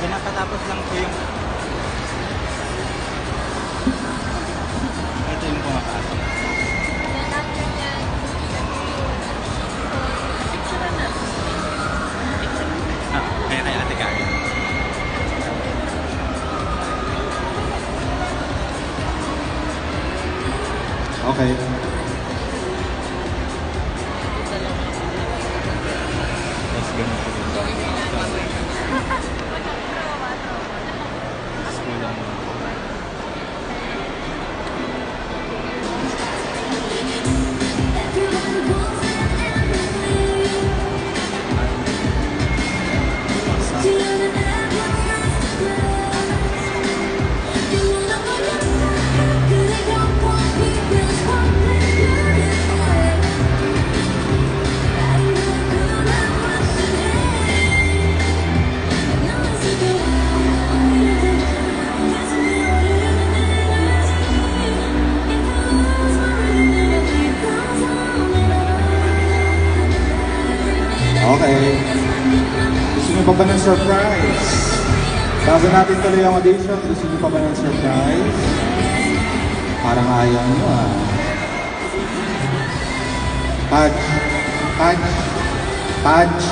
Pinapatapos lang po yung ito yung pumapasok. Kaya kay Ate Karen. Okay. Tapos ganito rin. Okay. Gusto niyo pa ba ng surprise? Bago natin tuloy ang audition, gusto niyo pa ba ng surprise? Parang ayaw niyo ah. Pudge. Pudge. Pudge.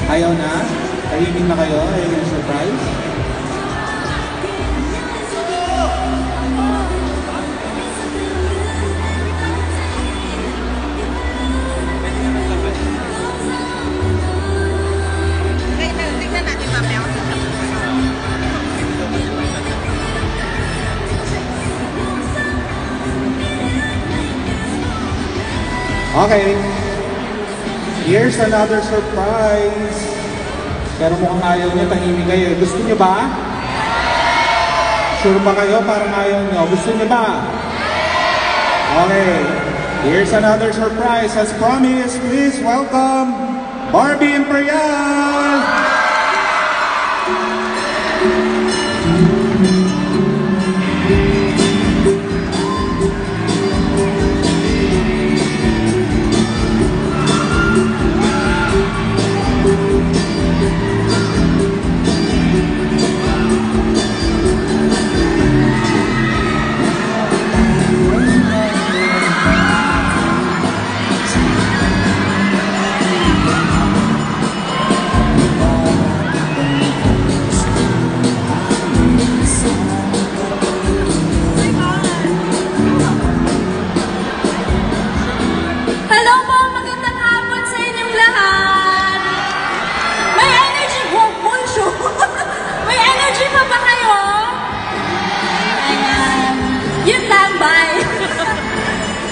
Ayaw na? Tahimik na kayo? Ayaw na surprise? Tignan natin mamaya kung saan. Okay. Here's another surprise. Pero mukhang ayaw niya, tahimik kayo. Gusto niyo ba? Sure ba kayo? Parang ayaw niyo. Gusto niyo ba? Okay. Here's another surprise. As promised, please welcome Barbie Imperial!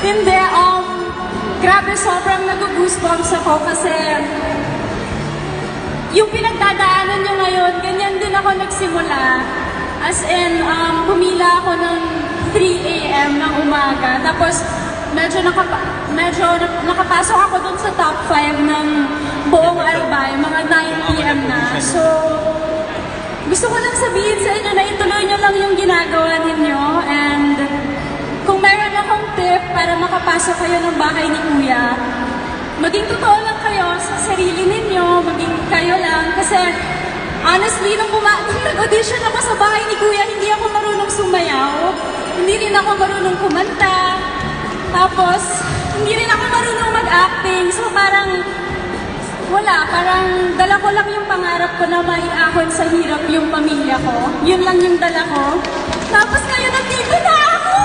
Hindi, grabe, sobrang nag-goosebumps ako kasi yung pinagdadaanan nyo ngayon, ganyan din ako nagsimula. As in, pumila ako ng 3 a.m. ng umaga. Tapos, medyo nakapasok ako dun sa top 5 ng buong Albay, mga 9 p.m. na. So, gusto ko lang sabihin sa inyo na ituloy nyo lang yung ginagawa ninyo. And kung meron akong tip para makapasok kayo ng bahay ni Kuya, maging totoo lang kayo sa sarili ninyo, maging kayo lang. Kasi honestly, nung nag-audition ako sa bahay ni Kuya, hindi ako marunong sumayaw. Hindi rin ako marunong kumanta. Tapos, hindi rin ako marunong mag-acting. So parang, wala. Parang dala ko lang yung pangarap ko na maiahon sa hirap yung pamilya ko. Yun lang yung dala ko. Tapos ngayon, nandito na ako!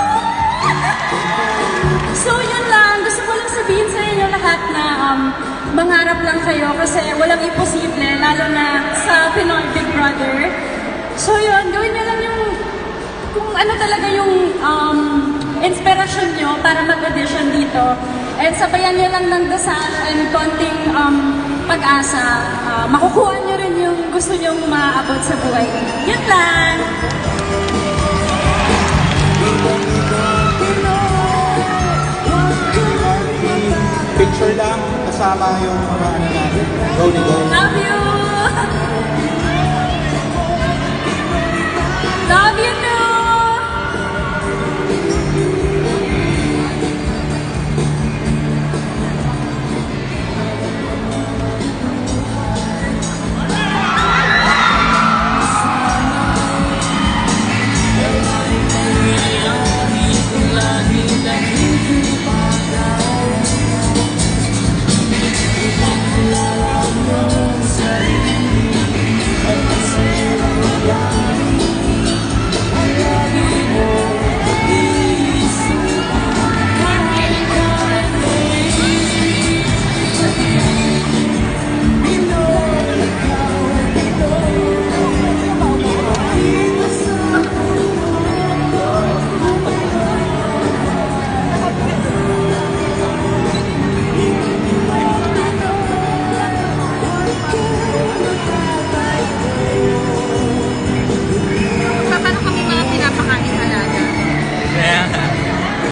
So yun lang. Gusto ko lang sabihin sa inyo lahat na mangarap lang kayo kasi walang imposible, lalo na sa Pinoy Big Brother. So yun, gawin nyo lang yung kung ano talaga yung inspirasyon nyo para mag-audition dito. And sabayan nyo lang ng dasal and konting pag-asa. Makukuha nyo rin yung gusto nyong maabot sa buhay. Yun lang! Picture lang kasama yung mga ano natin. Go, go.